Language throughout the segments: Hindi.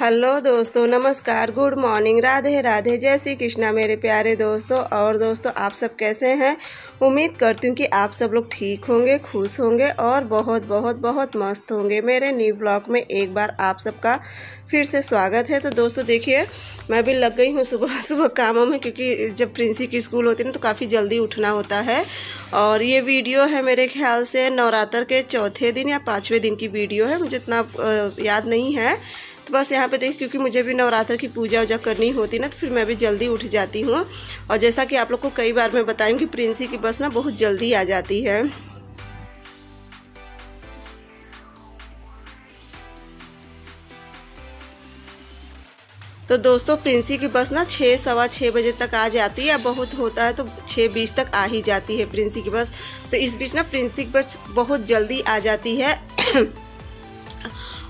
हेलो दोस्तों, नमस्कार, गुड मॉर्निंग, राधे राधे, जय श्री कृष्णा मेरे प्यारे दोस्तों। और दोस्तों आप सब कैसे हैं? उम्मीद करती हूँ कि आप सब लोग ठीक होंगे, खुश होंगे और बहुत बहुत बहुत मस्त होंगे। मेरे न्यू ब्लॉग में एक बार आप सबका फिर से स्वागत है। तो दोस्तों देखिए, मैं भी लग गई हूँ सुबह सुबह कामों में, क्योंकि जब प्रिंसी की स्कूल होती है ना तो काफ़ी जल्दी उठना होता है। और ये वीडियो है मेरे ख्याल से नवरात्र के चौथे दिन या पाँचवें दिन की वीडियो है, मुझे इतना याद नहीं है। तो बस यहाँ पे देखिए, क्योंकि मुझे भी नवरात्र की पूजा वूजा करनी होती ना, तो फिर मैं भी जल्दी उठ जाती हूँ। और जैसा कि आप लोग को कई बार मैं बताऊँ कि प्रिंसी की बस ना बहुत जल्दी आ जाती है। तो दोस्तों प्रिंसी की बस ना 6 सवा 6 बजे तक आ जाती है, बहुत होता है तो 6:20 तक आ ही जाती है प्रिंसी की बस। तो इस बीच ना प्रिंसी की बस बहुत जल्दी आ जाती है।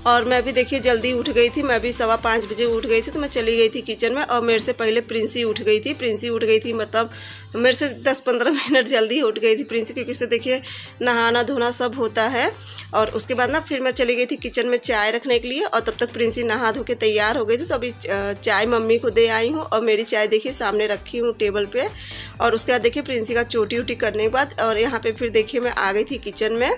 और मैं भी देखिए जल्दी उठ गई थी, मैं भी 4:15 बजे उठ गई थी। तो मैं चली गई थी किचन में और मेरे से पहले प्रिंसी उठ गई थी। प्रिंसी उठ गई थी मतलब मेरे से 10-15 मिनट जल्दी उठ गई थी प्रिंसी, क्योंकि उससे देखिए नहाना धोना सब होता है। और उसके बाद ना फिर मैं चली गई थी किचन में चाय रखने के लिए, और तब तक प्रिंसी नहा धो के तैयार हो गई थी। तो अभी चाय मम्मी को दे आई हूँ और मेरी चाय देखिए सामने रखी हूँ टेबल पे। और उसके बाद देखिए प्रिंसी का चोटी वोटी करने के बाद और यहाँ पे फिर देखिए मैं आ गई थी किचन में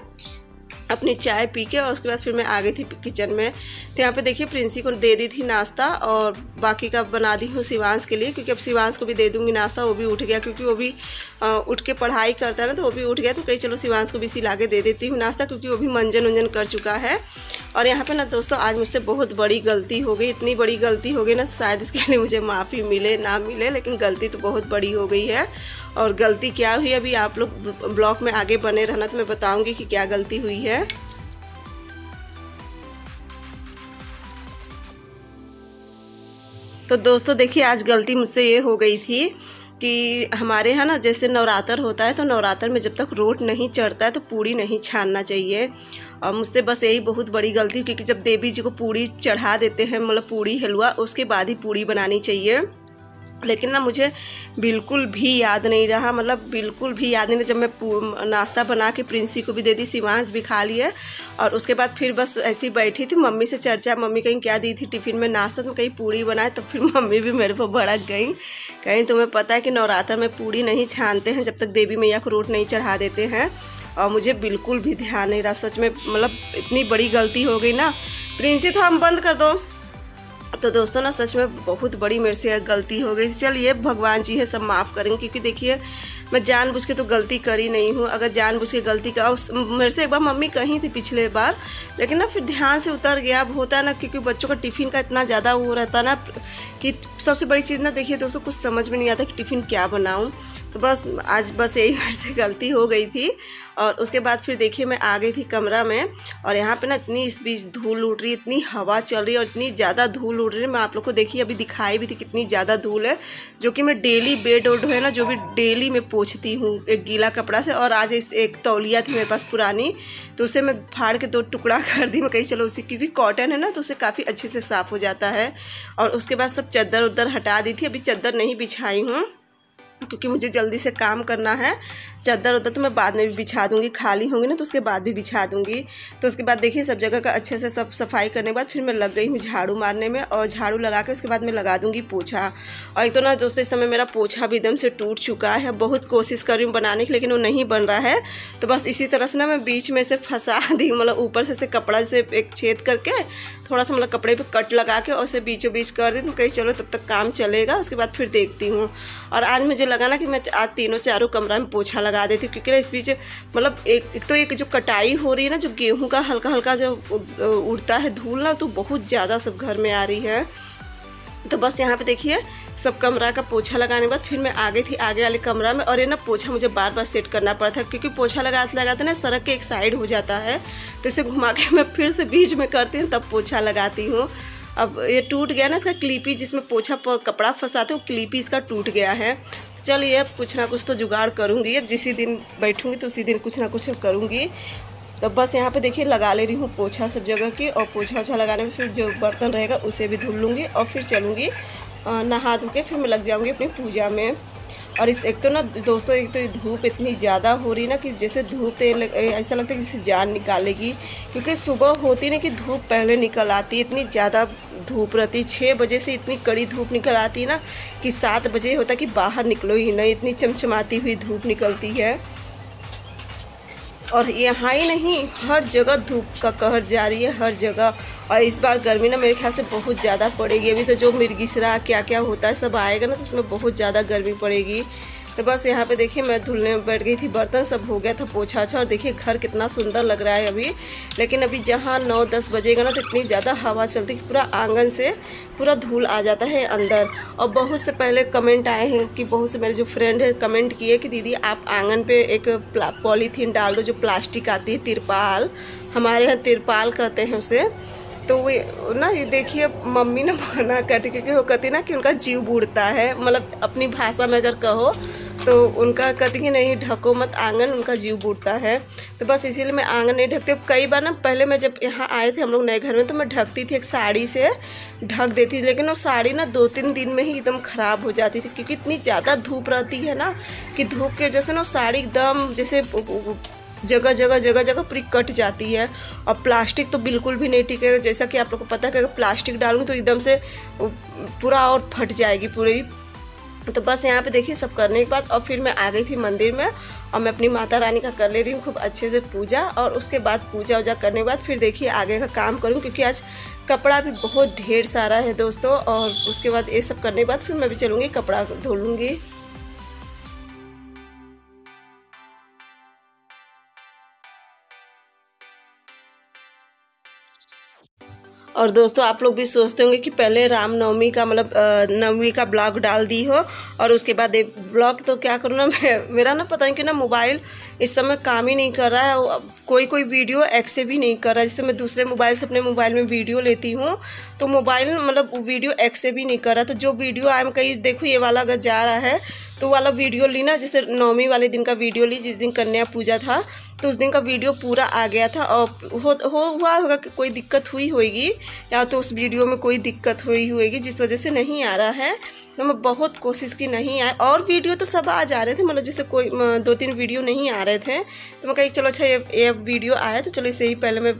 अपनी चाय पी के। और उसके बाद फिर मैं आ गई थी किचन में। तो यहाँ पे देखिए प्रिंसी को दे दी थी नाश्ता, और बाकी का बना दी हूँ शिवांश के लिए, क्योंकि अब शिवांश को भी दे दूँगी नाश्ता। वो भी उठ गया, क्योंकि वो भी उठ के पढ़ाई करता है ना, तो वो भी उठ गया। तो कहीं चलो शिवांश को भी सिला के दे देती हूँ नाश्ता, क्योंकि वो भी मंजन उंजन कर चुका है। और यहाँ पे ना दोस्तों आज मुझसे बहुत बड़ी गलती हो गई, इतनी बड़ी गलती हो गई ना, शायद इसके लिए मुझे माफ़ी मिले ना मिले, लेकिन गलती तो बहुत बड़ी हो गई है। और गलती क्या हुई अभी आप लोग ब्लॉग में आगे बने रहना, तो मैं बताऊँगी कि क्या गलती हुई है। तो दोस्तों देखिए आज गलती मुझसे ये हो गई थी कि हमारे यहाँ ना जैसे नवरात्र होता है, तो नवरात्र में जब तक रोट नहीं चढ़ता है तो पूड़ी नहीं छानना चाहिए। और मुझसे बस यही बहुत बड़ी गलती, क्योंकि जब देवी जी को पूड़ी चढ़ा देते हैं, मतलब पूड़ी हलवा, उसके बाद ही पूड़ी बनानी चाहिए। लेकिन ना मुझे बिल्कुल भी याद नहीं रहा, मतलब बिल्कुल भी याद नहीं रहा। जब मैं नाश्ता बना के प्रिंसी को भी दे दी, शिवांश भी खा लिए, और उसके बाद फिर बस ऐसी बैठी थी, मम्मी से चर्चा, मम्मी कहीं क्या दी थी टिफ़िन में नाश्ता, तो कहीं पूड़ी बनाए। तब फिर मम्मी भी मेरे पर भड़क गई, कहीं तुम्हें पता है कि नवरात्र में पूड़ी नहीं छानते हैं जब तक देवी मैया को रोट नहीं चढ़ा देते हैं। और मुझे बिल्कुल भी ध्यान नहीं रहा, सच में, मतलब इतनी बड़ी गलती हो गई ना। प्रिंसी तो हम बंद कर दो। तो दोस्तों ना सच में बहुत बड़ी मेरे से गलती हो गई। चलिए भगवान जी है, सब माफ़ करेंगे, क्योंकि देखिए मैं जानबूझ के तो गलती करी नहीं हूँ। अगर जानबूझ के गलती का, मेरे से एक बार मम्मी कही थी पिछले बार, लेकिन ना फिर ध्यान से उतर गया। अब होता है ना, क्योंकि बच्चों का टिफ़िन का इतना ज़्यादा वो रहता ना, कि सबसे बड़ी चीज़ ना देखिए दोस्तों, कुछ समझ में नहीं आता कि टिफ़िन क्या बनाऊँ। तो बस आज बस यही मेरे से गलती हो गई थी। और उसके बाद फिर देखिए मैं आ गई थी कमरा में, और यहाँ पे ना इतनी इस बीच धूल उड़ रही, इतनी हवा चल रही है और इतनी ज़्यादा धूल उड़ रही है। मैं आप लोग को देखिए अभी दिखाई भी थी कितनी ज़्यादा धूल है, जो कि मैं डेली बेड वोड है ना, जो भी डेली मैं पोंछती हूँ एक गीला कपड़ा से। और आज एक तौलिया थी मेरे पास पुरानी, तो उसे मैं फाड़ के 2 टुकड़ा कर दी। मैं कहीं चलो उसे, क्योंकि कॉटन है ना, तो उसे काफ़ी अच्छे से साफ़ हो जाता है। और उसके बाद सब चद्दर उद्दर हटा दी थी, अभी चद्दर नहीं बिछाई हूँ, क्योंकि मुझे जल्दी से काम करना है। चादर उधर तो मैं बाद में भी बिछा दूंगी, खाली होंगी ना तो उसके बाद भी बिछा दूंगी। तो उसके बाद देखिए सब जगह का अच्छे से सब सफाई करने के बाद फिर मैं लग गई हूँ झाड़ू मारने में। और झाड़ू लगा के उसके बाद मैं लगा दूंगी पोछा। और एक तो ना दोस्तों इस समय मेरा पोछा भी एकदम से टूट चुका है, बहुत कोशिश कर रही हूँ बनाने की, लेकिन वो नहीं बन रहा है। तो बस इसी तरह से ना मैं बीच में से फंसा दी, मतलब ऊपर से कपड़ा से एक छेद करके थोड़ा सा, मतलब कपड़े पे कट लगा के और उसे बीचों बीच कर दी। तो कहीं चलो तब तक काम चलेगा, उसके बाद फिर देखती हूँ। और आज मुझे लगा ना कि मैं आज तीनों चारों कमरा में पोछा लगा देती हूँ, क्योंकि ना इस बीच मतलब एक तो एक जो कटाई हो रही है ना, जो गेहूं का हल्का हल्का जो उड़ता है धूल ना, तो बहुत ज़्यादा सब घर में आ रही है। तो बस यहाँ पे देखिए सब कमरा का पोछा लगाने के बाद फिर मैं आ गई थी आगे वाले कमरा में। और ये ना पोछा मुझे बार बार सेट करना पड़ता है, क्योंकि पोछा लगाते ना सड़क के एक साइड हो जाता है, तो इसे घुमा के मैं फिर से बीच में करती हूँ, तब पोछा लगाती हूँ। अब ये टूट गया ना इसका क्लिपी, जिसमें पोछा कपड़ा फंसाते वो क्लिपी इसका टूट गया है। चलिए अब कुछ ना कुछ तो जुगाड़ करूँगी, अब जिस दिन बैठूँगी तो उसी दिन कुछ ना कुछ करूँगी। तो बस यहाँ पे देखिए लगा ले रही हूँ पोछा सब जगह की। और पोछा वोछा लगाने में फिर जो बर्तन रहेगा उसे भी धुल लूँगी, और फिर चलूँगी नहा धो के फिर मैं लग जाऊँगी अपनी पूजा में। और इस एक तो ना दोस्तों, एक तो धूप इतनी ज़्यादा हो रही ना कि जैसे धूप ऐसा लगता है कि जैसे जान निकालेगी, क्योंकि सुबह होती ना कि धूप पहले निकल आती है, इतनी ज़्यादा धूप रहती। 6 बजे से इतनी कड़ी धूप निकल आती है ना कि 7 बजे होता कि बाहर निकलो ही नहीं, इतनी चमचमाती हुई धूप निकलती है। और यहाँ ही नहीं, हर जगह धूप का कहर जारी है, हर जगह। और इस बार गर्मी ना मेरे ख्याल से बहुत ज़्यादा पड़ेगी। अभी तो जो मिर्गिसरा क्या क्या होता है सब आएगा ना, तो उसमें बहुत ज़्यादा गर्मी पड़ेगी। तो बस यहाँ पे देखिए मैं धुलने में बैठ गई थी, बर्तन सब हो गया था पोछा और देखिए घर कितना सुंदर लग रहा है अभी। लेकिन अभी जहाँ 9-10 बजेगा ना तो इतनी ज़्यादा हवा चलती है कि पूरा आंगन से पूरा धूल आ जाता है अंदर। और बहुत से पहले कमेंट आए हैं कि बहुत से मेरे जो फ्रेंड है कमेंट किए कि दीदी आप आंगन पे एक पॉलीथीन डाल दो, जो प्लास्टिक आती है तिरपाल, हमारे यहाँ तिरपाल कहते हैं उसे। तो वो ना ये देखिए मम्मी ना मना करती, क्योंकि वो कहती ना कि उनका जीव बूढ़ता है, मतलब अपनी भाषा में अगर कहो तो उनका कहती कि नहीं ढको मत आंगन, उनका जीव बूढ़ता है। तो बस इसीलिए मैं आंगन नहीं ढकती। कई बार ना पहले मैं जब यहाँ आए थे हम लोग नए घर में, तो मैं ढकती थी, एक साड़ी से ढक देती थी, लेकिन वो साड़ी ना 2-3 दिन में ही एकदम ख़राब हो जाती थी, क्योंकि इतनी ज़्यादा धूप रहती है ना कि धूप की वजह से ना साड़ी एकदम जैसे जगह जगह पूरी कट जाती है। और प्लास्टिक तो बिल्कुल भी नहीं टिकेगा, जैसा कि आप लोग को पता है कि अगर प्लास्टिक डालूंगी तो एकदम से पूरा और फट जाएगी पूरी। तो बस यहाँ पे देखिए सब करने के बाद और फिर मैं आ गई थी मंदिर में, और मैं अपनी माता रानी का कर ले रही हूँ खूब अच्छे से पूजा। और उसके बाद पूजा वूजा करने के बाद फिर देखिए आगे का काम करूँ, क्योंकि आज कपड़ा भी बहुत ढेर सारा है दोस्तों। और उसके बाद ये सब करने के बाद फिर मैं भी चलूँगी कपड़ा धो लूँगी। और दोस्तों आप लोग भी सोचते होंगे कि पहले रामनवमी का मतलब नवमी का ब्लॉग डाल दी हो और उसके बाद एक ब्लॉग, तो क्या करूँ ना मेरा ना पता नहीं कि ना मोबाइल इस समय काम ही नहीं कर रहा है, कोई वीडियो एक्सेप्ट भी नहीं कर रहा है। जैसे मैं दूसरे मोबाइल से अपने मोबाइल में वीडियो लेती हूँ तो मोबाइल मतलब वीडियो एक्सेप्ट भी नहीं कर रहा। तो जो वीडियो आए मैं कहीं देखो ये वाला अगर जा रहा है तो वाला वीडियो ली ना, जैसे नवमी वाले दिन का वीडियो ली, जिस दिन कन्या पूजा था तो उस दिन का वीडियो पूरा आ गया था। और हुआ होगा कि कोई दिक्कत हुई होगी, या तो उस वीडियो में कोई दिक्कत हुई होगी जिस वजह से नहीं आ रहा है। तो मैं बहुत कोशिश की नहीं आए, और वीडियो तो सब आ जा रहे थे, मतलब जैसे कोई 2-3 वीडियो नहीं आ रहे थे। तो मैं कही चलो अच्छा ये वीडियो आया तो चलो इसे ही पहले मैं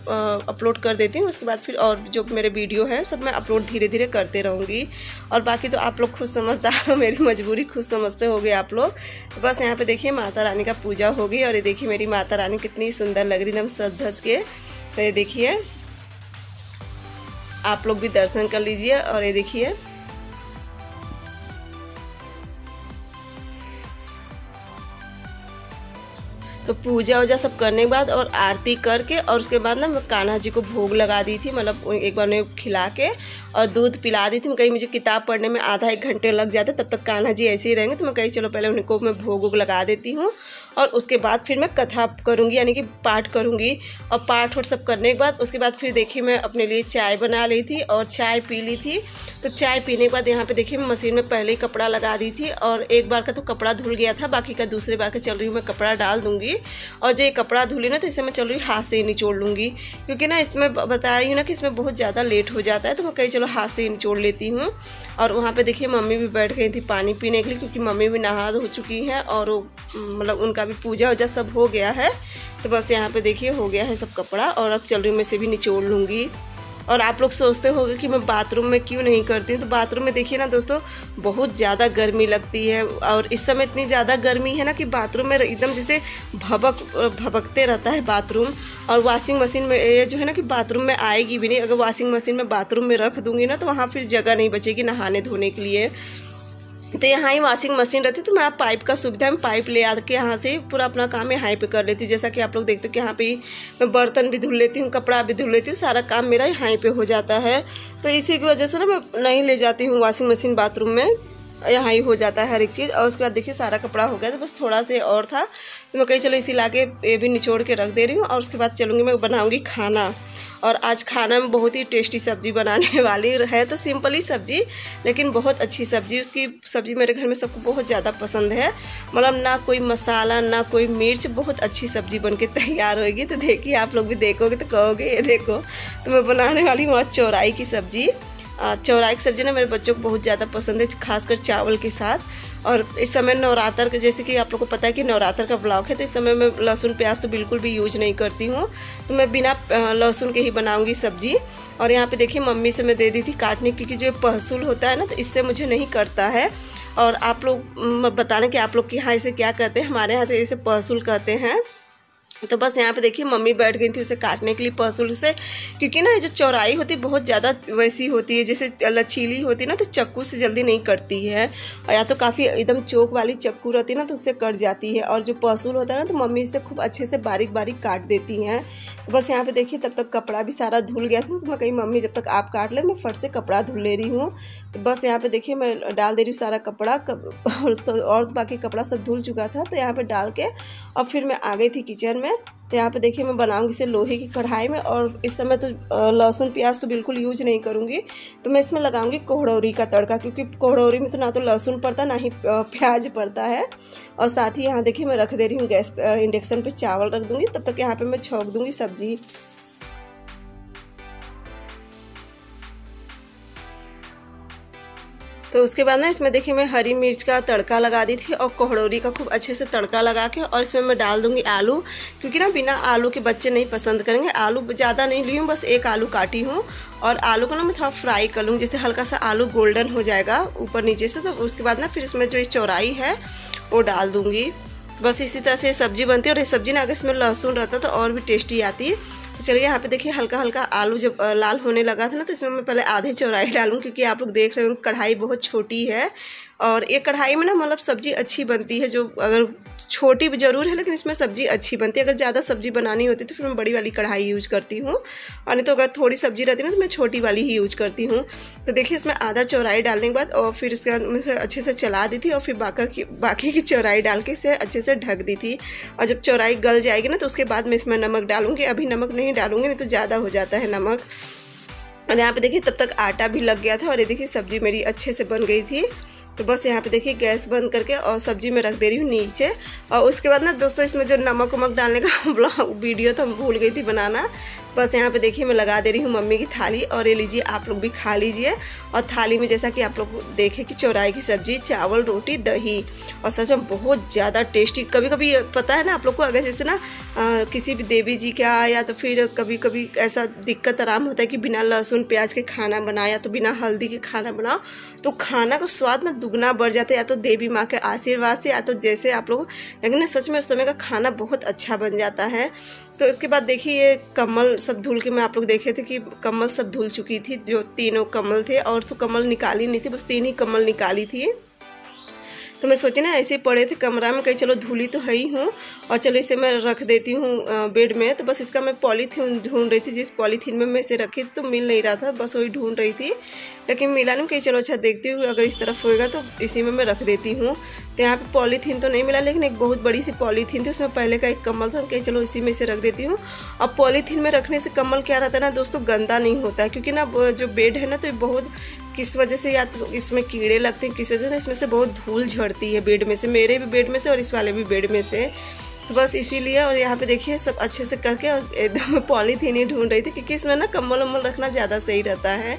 अपलोड कर देती हूँ, उसके बाद फिर और जो मेरे वीडियो हैं सब मैं अपलोड धीरे धीरे करते रहूँगी। और बाकी तो आप लोग खुद समझदार हो, मेरी मजबूरी खुद समझते होगे आप लोग। तो बस यहाँ पे देखिए माता रानी का पूजा होगी, और ये देखिए मेरी माता रानी कितनी सुंदर लग रही एकदम सज धज के। तो ये देखिए आप लोग भी दर्शन कर लीजिए। और ये देखिए तो पूजा वूजा सब करने के बाद और आरती करके और उसके बाद ना मैं कान्हा जी को भोग लगा दी थी, मतलब एक बार मैं खिला के और दूध पिला दी थी। मैं कहीं मुझे किताब पढ़ने में आधा 1 घंटे लग जाते, तब तक कान्हा जी ऐसे ही रहेंगे। तो मैं कहीं चलो पहले उनको मैं भोग वोग लगा देती हूँ, और उसके बाद फिर मैं कथा करूँगी, यानी कि पाठ करूँगी। और पाठ वोठ सब करने के बाद उसके बाद फिर देखिए मैं अपने लिए चाय बना ली थी और चाय पी ली थी। तो चाय पीने के बाद यहाँ पे देखिए मैं मशीन में पहले ही कपड़ा लगा दी थी, और एक बार का तो कपड़ा धुल गया था, बाकी का दूसरे बार का चल रही हूँ मैं कपड़ा डाल दूँगी। और जो ये कपड़ा धुली ना तो इसे मैं चल रही हूँ हाथ से ही निचोड़ लूँगी, क्योंकि ना इसमें बताया हूँ ना कि इसमें बहुत ज़्यादा लेट हो जाता है। तो मैं कहीं चलो हाथ से ही निचोड़ लेती हूँ। और वहाँ पे देखिए मम्मी भी बैठ गई थी पानी पीने के लिए, क्योंकि मम्मी भी नहा धो चुकी हैं और मतलब उनका भी पूजा वूजा सब हो गया है। तो बस यहाँ पे देखिए हो गया है सब कपड़ा, और अब चल रही हूँ मैं से भी निचोड़ लूँगी। और आप लोग सोचते होंगे कि मैं बाथरूम में क्यों नहीं करती हूँ, तो बाथरूम में देखिए ना दोस्तों बहुत ज़्यादा गर्मी लगती है, और इस समय इतनी ज़्यादा गर्मी है ना कि बाथरूम में एकदम जैसे भभकते रहता है बाथरूम। और वॉशिंग मशीन में ये जो है ना कि बाथरूम में आएगी भी नहीं, अगर वॉशिंग मशीन में बाथरूम में रख दूँगी ना तो वहाँ फिर जगह नहीं बचेगी नहाने धोने के लिए। तो यहाँ ही वॉशिंग मशीन रहती, तो मैं आप पाइप का सुविधा में पाइप ले आके यहाँ से पूरा अपना काम यहाँ पे कर लेती हूँ। जैसा कि आप लोग देखते हो कि यहाँ पे मैं बर्तन भी धुल लेती हूँ, कपड़ा भी धुल लेती हूँ, सारा काम मेरा यहाँ पे हो जाता है। तो इसी की वजह से ना मैं नहीं ले जाती हूँ वॉशिंग मशीन बाथरूम में, यहाँ ही हो जाता है हर एक चीज़। और उसके बाद देखिए सारा कपड़ा हो गया, तो बस थोड़ा से और था, तो मैं कहीं चलो इसी लाके ये भी निचोड़ के रख दे रही हूँ। और उसके बाद चलूँगी मैं बनाऊँगी खाना। और आज खाना में बहुत ही टेस्टी सब्ज़ी बनाने वाली है, तो सिंपल ही सब्ज़ी लेकिन बहुत अच्छी सब्ज़ी। उसकी सब्ज़ी मेरे घर में सबको बहुत ज़्यादा पसंद है, मतलब ना कोई मसाला ना कोई मिर्च, बहुत अच्छी सब्ज़ी बन के तैयार होगी। तो देखिए आप लोग भी देखोगे तो कहोगे ये देखो। तो मैं बनाने वाली हूँ आज चौराई की सब्ज़ी। चौराई की सब्ज़ी ना मेरे बच्चों को बहुत ज़्यादा पसंद है, खासकर चावल के साथ। और इस समय नवरात्र के, जैसे कि आप लोग को पता है कि नवरात्र का ब्लॉग है, तो इस समय मैं लहसुन प्याज तो बिल्कुल भी यूज नहीं करती हूँ, तो मैं बिना लहसुन के ही बनाऊंगी सब्जी। और यहाँ पे देखिए मम्मी से मैं दे दी थी काटने, क्योंकि जो पहसुल होता है ना, तो इससे मुझे नहीं करता है। और आप लोग बताना कि आप लोग के यहाँ इसे क्या कहते हैं। हमारे यहाँ तो इसे पहसुल कहते हैं। तो बस यहाँ पे देखिए मम्मी बैठ गई थी उसे काटने के लिए पहसुल से, क्योंकि ना जो चौराई होती है बहुत ज़्यादा वैसी होती है, जैसे लचीली होती है ना, तो चाकू से जल्दी नहीं कटती है, और या तो काफ़ी एकदम चोक वाली चाकू रहती है ना, तो उससे कट जाती है। और जो पहसुल होता है ना, तो मम्मी इसे खूब अच्छे से बारीक बारीक काट देती हैं। तो बस यहाँ पे देखिए तब तक कपड़ा भी सारा धुल गया था, तो मैं कहीं मम्मी जब तक आप काट ले, मैं फट से कपड़ा धुल ले रही हूँ। तो बस यहाँ पे देखिए मैं डाल दे रही हूँ सारा कपड़ा, और बाकी कपड़ा सब धुल चुका था, तो यहाँ पे डाल के और फिर मैं आ गई थी किचन में। तो यहाँ पे देखिए मैं बनाऊंगी इसे लोहे की कढ़ाई में, और इस समय तो लहसुन प्याज तो बिल्कुल यूज नहीं करूँगी, तो मैं इसमें लगाऊंगी कोहड़ौरी का तड़का, क्योंकि कोहड़ौरी में तो ना तो लहसुन पड़ता ना ही प्याज पड़ता है। और साथ ही यहाँ देखिए मैं रख दे रही हूँ गैस इंडक्शन पे, चावल रख दूँगी, तब तक यहाँ पे मैं छौंक दूँगी सब्जी। तो उसके बाद ना इसमें देखिए मैं हरी मिर्च का तड़का लगा दी थी, और कोहड़ौरी का खूब अच्छे से तड़का लगा के, और इसमें मैं डाल दूंगी आलू, क्योंकि ना बिना आलू के बच्चे नहीं पसंद करेंगे। आलू ज़्यादा नहीं ली हूँ, बस एक आलू काटी हूँ, और आलू को ना मैं थोड़ा फ्राई कर लूँगी, जैसे हल्का सा आलू गोल्डन हो जाएगा ऊपर नीचे से। तो उसके बाद ना फिर इसमें जो चौराई है वो डाल दूँगी। बस इसी तरह से सब्जी बनती है। और ये सब्जी ना अगर इसमें लहसुन रहता तो और भी टेस्टी आती है। तो चलिए यहाँ पे देखिए हल्का हल्का आलू जब लाल होने लगा था ना, तो इसमें मैं पहले आधे चौराई डालूँ, क्योंकि आप लोग देख रहे हो कढ़ाई बहुत छोटी है, और ये कढ़ाई में ना मतलब सब्जी अच्छी बनती है, जो अगर छोटी भी ज़रूर है लेकिन इसमें सब्जी अच्छी बनती है। अगर ज़्यादा सब्जी बनानी होती तो फिर मैं बड़ी वाली कढ़ाई यूज करती हूँ, और नहीं तो अगर थोड़ी सब्जी रहती ना तो मैं छोटी वाली ही यूज करती हूँ। तो देखिए इसमें आधा चौराई डालने के बाद, और फिर उसके बाद मैं इसे अच्छे से चला दी थी, और फिर बाकी की चौराई डाल के इसे अच्छे से ढक दी थी। और जब चौराई गल जाएगी ना, तो उसके बाद मैं इसमें नमक डालूंगी। अभी नमक नहीं डालूंगी, नहीं तो ज़्यादा हो जाता है नमक। और यहाँ पे देखिए तब तक आटा भी लग गया था, और ये देखिए सब्जी मेरी अच्छे से बन गई थी। तो बस यहाँ पे देखिए गैस बंद करके और सब्जी में रख दे रही हूँ नीचे। और उसके बाद ना दोस्तों इसमें जो नमक वमक डालने का वीडियो तो भूल गई थी बनाना। बस यहाँ पे देखिए मैं लगा दे रही हूँ मम्मी की थाली, और ये लीजिए आप लोग भी खा लीजिए। और थाली में जैसा कि आप लोग देखें कि चौराई की सब्जी, चावल, रोटी, दही, और सच में बहुत ज़्यादा टेस्टी। कभी कभी पता है ना आप लोग को, अगर जैसे ना किसी भी देवी जी का, या तो फिर कभी कभी ऐसा दिक्कत आराम होता है कि बिना लहसुन प्याज के खाना बनाओ, या तो बिना हल्दी के खाना बनाओ, तो खाना का स्वाद ना दुगना बढ़ जाता है, या तो देवी माँ के आशीर्वाद से, या तो जैसे आप लोग, लेकिन सच में उस समय का खाना बहुत अच्छा बन जाता है। तो इसके बाद देखिए ये कमल सब धुल के, मैं आप लोग देखे थे कि कमल सब धुल चुकी थी, जो तीनों कमल थे, और तो कमल निकाली नहीं थी, बस 3 ही कमल निकाली थी। तो मैं सोची ना ऐसे ही पड़े थे कमरा में, कहीं चलो धुली तो है ही हूँ, और चलो इसे मैं रख देती हूँ बेड में। तो बस इसका मैं पॉलीथीन ढूंढ रही थी, जिस पॉलीथीन में मैं इसे रखी थी तो मिल नहीं रहा था, बस वही ढूंढ रही थी, लेकिन मिला नहीं। कहीं चलो अच्छा देखती हूँ, अगर इस तरफ होएगा तो इसी में मैं रख देती हूँ। तो यहाँ पे पॉलीथीन तो नहीं मिला, लेकिन एक बहुत बड़ी सी पॉलीथीन थी, उसमें पहले का एक कमल था, कहीं चलो इसी में इसे रख देती हूँ। अब पॉलीथीन में रखने से कमल क्या रहता है ना दोस्तों, गंदा नहीं होता है, क्योंकि ना जो बेड है ना, तो बहुत किस वजह से, या तो इसमें कीड़े लगते हैं, किस वजह से इसमें से बहुत धूल झड़ती है बेड में से, मेरे भी बेड में से और इस वाले भी बेड में से। तो बस इसीलिए, और यहाँ पे देखिए सब अच्छे से करके, और एकदम पॉलीथीन ही ढूंढ रही थी, क्योंकि इसमें ना कम्बल वम्बल रखना ज़्यादा सही रहता है।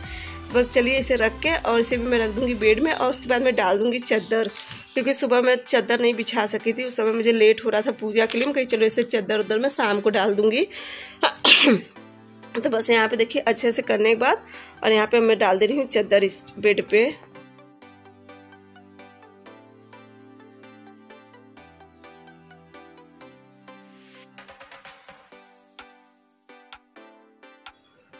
बस चलिए इसे रख के, और इसे भी मैं रख दूँगी बेड में, और उसके बाद मैं डाल दूँगी चद्दर, क्योंकि सुबह मैं चद्दर नहीं बिछा सकी थी, उस समय मुझे लेट हो रहा था पूजा के लिए। मैं कहीं चलो इसे चद्दर उद्दर मैं शाम को डाल दूँगी। तो बस यहाँ पे देखिए अच्छे से करने के बाद, और यहाँ पे मैं डाल दे रही हूँ चद्दर इस बेड पे।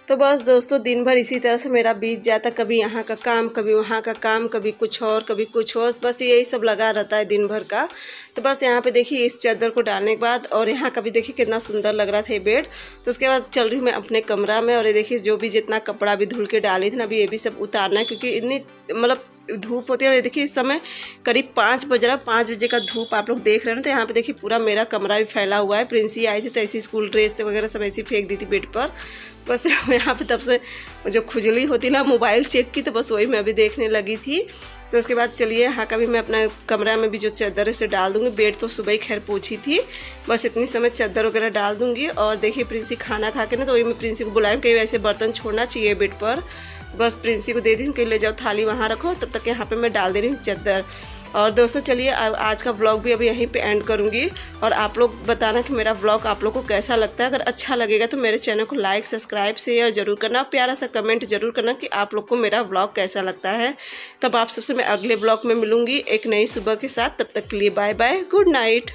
तो बस दोस्तों दिन भर इसी तरह से मेरा बीत जाता, कभी यहाँ का काम, कभी वहाँ का काम, कभी कुछ और, कभी कुछ और, बस यही सब लगा रहता है दिन भर का। तो बस यहाँ पे देखिए इस चादर को डालने के बाद, और यहाँ का भी देखिए कितना सुंदर लग रहा था ये बेड। तो उसके बाद चल रही हूँ मैं अपने कमरा में, और ये देखिए जो भी जितना कपड़ा भी धुल के डाली थी ना, अभी ये भी सब उतारना है, क्योंकि इतनी मतलब धूप होती है। और देखिए इस समय करीब 5 बज रहा, 5 बजे का धूप आप लोग देख रहे हैं। तो यहाँ पे देखिए पूरा मेरा कमरा भी फैला हुआ है। प्रिंसी आई थी तो ऐसी स्कूल ड्रेस वगैरह सब ऐसी फेंक दी थी बेड पर। बस यहाँ पे तब से जो खुजली होती ना मोबाइल चेक की, तो बस वही मैं अभी देखने लगी थी। तो उसके बाद चलिए यहाँ का भी मैं अपना कमरा में भी जो चादर है उसे डाल दूँगी। बेड तो सुबह ही खैर पोछी थी, बस इतनी समय चादर वगैरह डाल दूँगी। और देखिए प्रिंसी खाना खा के ना, तो वही मैं प्रिंसी को बुलाऊँ, कहीं वैसे बर्तन छोड़ना चाहिए बेड पर। बस प्रिंसी को दे दी कि ले जाओ थाली वहाँ रखो, तब तक यहाँ पे मैं डाल दे रही हूँ चद्दर। और दोस्तों चलिए आज का व्लॉग भी अभी यहीं पे एंड करूँगी, और आप लोग बताना कि मेरा व्लॉग आप लोग को कैसा लगता है। अगर अच्छा लगेगा तो मेरे चैनल को लाइक सब्सक्राइब शेयर जरूर करना, प्यारा सा कमेंट जरूर करना कि आप लोग को मेरा व्लॉग कैसा लगता है। तब आप सबसे मैं अगले व्लॉग में मिलूँगी एक नई सुबह के साथ। तब तक के लिए बाय बाय, गुड नाइट।